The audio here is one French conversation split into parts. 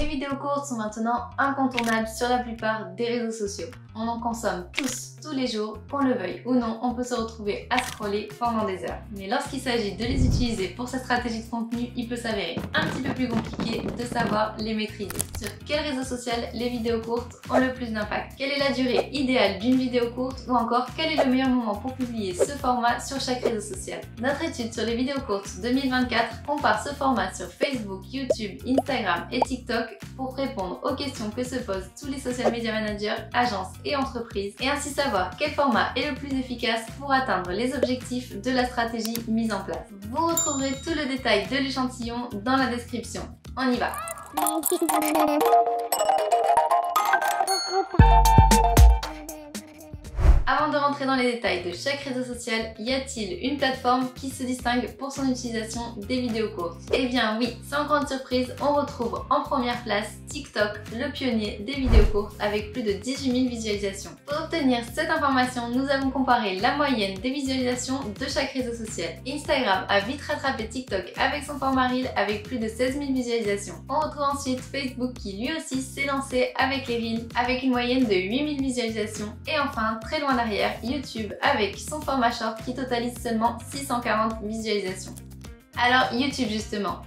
Les vidéos courtes sont maintenant incontournables sur la plupart des réseaux sociaux. On en consomme tous les jours, qu'on le veuille ou non, on peut se retrouver à scroller pendant des heures. Mais lorsqu'il s'agit de les utiliser pour sa stratégie de contenu, il peut s'avérer un petit peu plus compliqué de savoir les maîtriser. Sur quel réseau social les vidéos courtes ont le plus d'impact? Quelle est la durée idéale d'une vidéo courte? Ou encore, quel est le meilleur moment pour publier ce format sur chaque réseau social? Notre étude sur les vidéos courtes 2024 compare ce format sur Facebook, YouTube, Instagram et TikTok pour répondre aux questions que se posent tous les social media managers, agences et entreprises, et ainsi savoir quel format est le plus efficace pour atteindre les objectifs de la stratégie mise en place. Vous retrouverez tout le détail de l'échantillon dans la description. On y va! Avant de rentrer dans les détails de chaque réseau social, y a-t-il une plateforme qui se distingue pour son utilisation des vidéos courtes? Eh bien oui, sans grande surprise, on retrouve en première place TikTok, le pionnier des vidéos courtes avec plus de 18 000 visualisations. Pour obtenir cette information, nous avons comparé la moyenne des visualisations de chaque réseau social. Instagram a vite rattrapé TikTok avec son format Reel avec plus de 16 000 visualisations. On retrouve ensuite Facebook qui lui aussi s'est lancé avec les Reels avec une moyenne de 8 000 visualisations. Et enfin, très loin derrière, YouTube avec son format short qui totalise seulement 640 visualisations. Alors YouTube justement,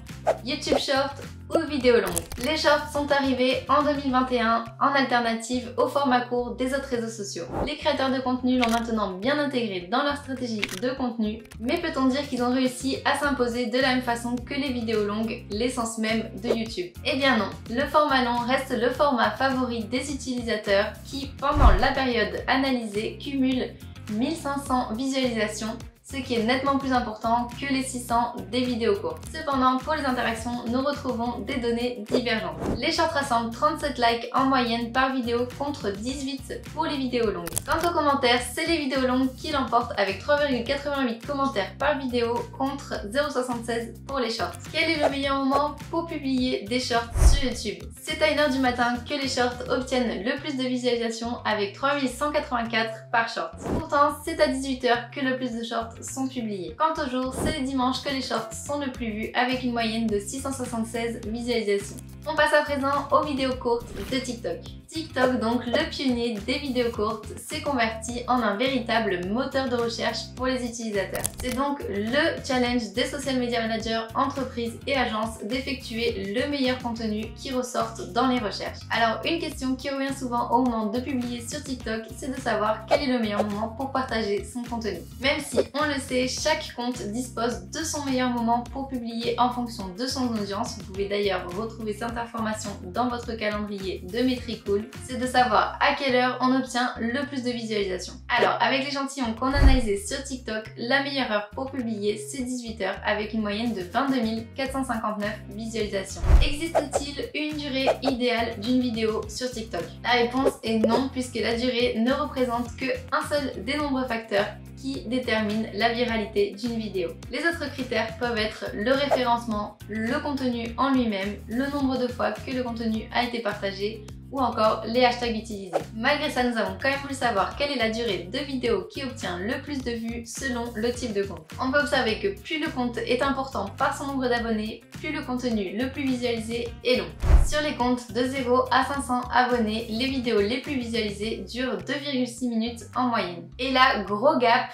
YouTube Short ou vidéo longue. Les shorts sont arrivés en 2021 en alternative au format court des autres réseaux sociaux. Les créateurs de contenu l'ont maintenant bien intégré dans leur stratégie de contenu, mais peut-on dire qu'ils ont réussi à s'imposer de la même façon que les vidéos longues, l'essence même de YouTube? Eh bien non, le format long reste le format favori des utilisateurs qui, pendant la période analysée, cumule 1500 visualisations, ce qui est nettement plus important que les 600 des vidéos courtes. Cependant, pour les interactions, nous retrouvons des données divergentes. Les shorts rassemblent 37 likes en moyenne par vidéo contre 18 pour les vidéos longues. Quant aux commentaires, c'est les vidéos longues qui l'emportent avec 3,88 commentaires par vidéo contre 0,76 pour les shorts. Quel est le meilleur moment pour publier des shorts sur YouTube? C'est à 1h du matin que les shorts obtiennent le plus de visualisations avec 3184 par short. Pourtant, c'est à 18h que le plus de shorts sont publiés. Quant au jour, c'est les dimanches que les shorts sont le plus vus avec une moyenne de 676 visualisations. On passe à présent aux vidéos courtes de TikTok. TikTok, donc le pionnier des vidéos courtes, s'est converti en un véritable moteur de recherche pour les utilisateurs. C'est donc le challenge des social media managers, entreprises et agences d'effectuer le meilleur contenu qui ressorte dans les recherches. Alors une question qui revient souvent au moment de publier sur TikTok, c'est de savoir quel est le meilleur moment pour partager son contenu. Même si on le sait, chaque compte dispose de son meilleur moment pour publier en fonction de son audience. Vous pouvez d'ailleurs retrouver cette information dans votre calendrier de Metricool. C'est de savoir à quelle heure on obtient le plus de visualisations. Alors, avec l'échantillon qu'on a analysé sur TikTok, la meilleure heure pour publier, c'est 18h avec une moyenne de 22 459 visualisations. Existe-t-il une durée idéale d'une vidéo sur TikTok? La réponse est non, puisque la durée ne représente qu'un seul des nombreux facteurs qui détermine la viralité d'une vidéo. Les autres critères peuvent être le référencement, le contenu en lui-même, le nombre de fois que le contenu a été partagé, ou encore les hashtags utilisés. Malgré ça, nous avons quand même voulu savoir quelle est la durée de vidéo qui obtient le plus de vues selon le type de compte. On peut observer que plus le compte est important par son nombre d'abonnés, plus le contenu le plus visualisé est long. Sur les comptes de 0 à 500 abonnés, les vidéos les plus visualisées durent 2,6 minutes en moyenne. Et là, gros gap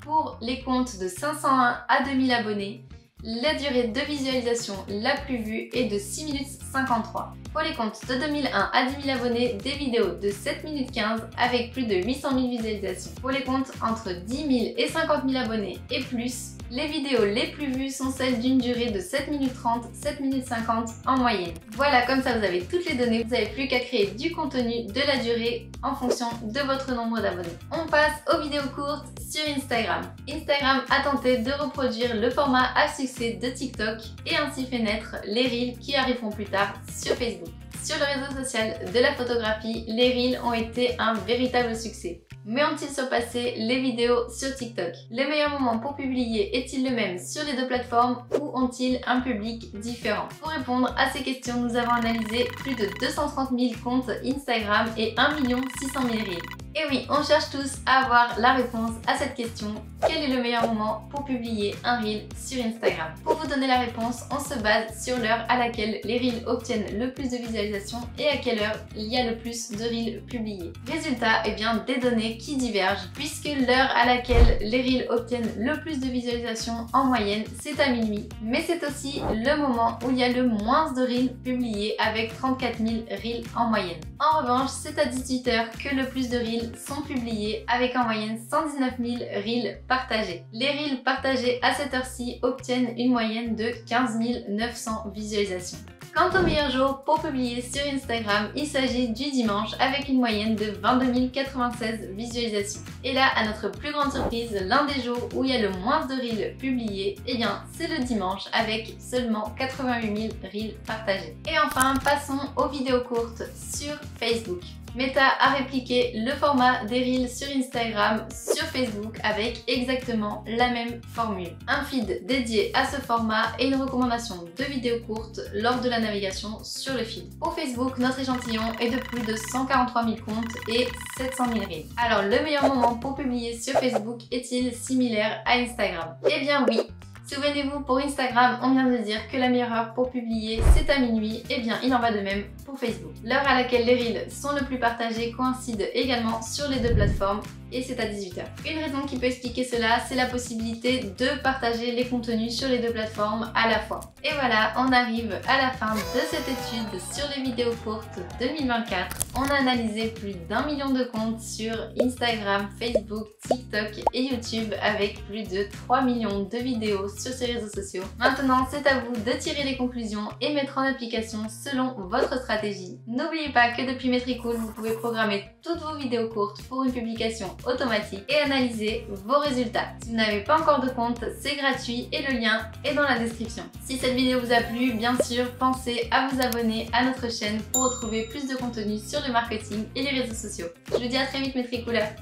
pour les comptes de 501 à 2000 abonnés. La durée de visualisation la plus vue est de 6 minutes 53. Pour les comptes de 2001 à 10 000 abonnés, des vidéos de 7 minutes 15 avec plus de 800 000 visualisations. Pour les comptes entre 10 000 et 50 000 abonnés et plus, les vidéos les plus vues sont celles d'une durée de 7 minutes 30, 7 minutes 50 en moyenne. Voilà, comme ça vous avez toutes les données, vous n'avez plus qu'à créer du contenu, de la durée en fonction de votre nombre d'abonnés. On passe aux vidéos courtes sur Instagram. Instagram a tenté de reproduire le format à succès de TikTok et ainsi fait naître les Reels qui arriveront plus tard sur Facebook. Sur le réseau social de la photographie, les Reels ont été un véritable succès. Mais ont-ils surpassé les vidéos sur TikTok? Le meilleur moment pour publier est-il le même sur les deux plateformes ou ont-ils un public différent? Pour répondre à ces questions, nous avons analysé plus de 230 000 comptes Instagram et 1 600 000 Reels. Et oui, on cherche tous à avoir la réponse à cette question. Quel est le meilleur moment pour publier un Reel sur Instagram? Pour vous donner la réponse, on se base sur l'heure à laquelle les Reels obtiennent le plus de visualisations et à quelle heure il y a le plus de Reels publiés. Résultat, eh bien des données qui divergent puisque l'heure à laquelle les Reels obtiennent le plus de visualisations en moyenne, c'est à minuit. Mais c'est aussi le moment où il y a le moins de Reels publiés avec 34 000 Reels en moyenne. En revanche, c'est à 18 h que le plus de Reels sont publiés avec en moyenne 119 000 Reels partagés. Les Reels partagés à cette heure-ci obtiennent une moyenne de 15 900 visualisations. Quant au meilleur jour pour publier sur Instagram, il s'agit du dimanche avec une moyenne de 22 096 visualisations. Et là, à notre plus grande surprise, l'un des jours où il y a le moins de Reels publiés, eh bien c'est le dimanche avec seulement 88 000 Reels partagés. Et enfin, passons aux vidéos courtes sur Facebook. Meta a répliqué le format des Reels sur Instagram sur Facebook avec exactement la même formule. Un feed dédié à ce format et une recommandation de vidéos courtes lors de la navigation sur le feed. Pour Facebook, notre échantillon est de plus de 143 000 comptes et 700 000 Reels. Alors le meilleur moment pour publier sur Facebook est-il similaire à Instagram? Eh bien oui! Souvenez-vous, pour Instagram, on vient de dire que la meilleure heure pour publier, c'est à minuit. Et bien, il en va de même pour Facebook. L'heure à laquelle les Reels sont le plus partagés coïncide également sur les deux plateformes et c'est à 18 h. Une raison qui peut expliquer cela, c'est la possibilité de partager les contenus sur les deux plateformes à la fois. Et voilà, on arrive à la fin de cette étude sur les vidéos courtes 2024. On a analysé plus d'1 million de comptes sur Instagram, Facebook, TikTok et YouTube avec plus de 3 millions de vidéos sur ces réseaux sociaux. Maintenant, c'est à vous de tirer les conclusions et mettre en application selon votre stratégie. N'oubliez pas que depuis Metricool, vous pouvez programmer toutes vos vidéos courtes pour une publication automatique et analyser vos résultats. Si vous n'avez pas encore de compte, c'est gratuit et le lien est dans la description. Si cette vidéo vous a plu, bien sûr, pensez à vous abonner à notre chaîne pour retrouver plus de contenu sur le marketing et les réseaux sociaux. Je vous dis à très vite, Metricoolers.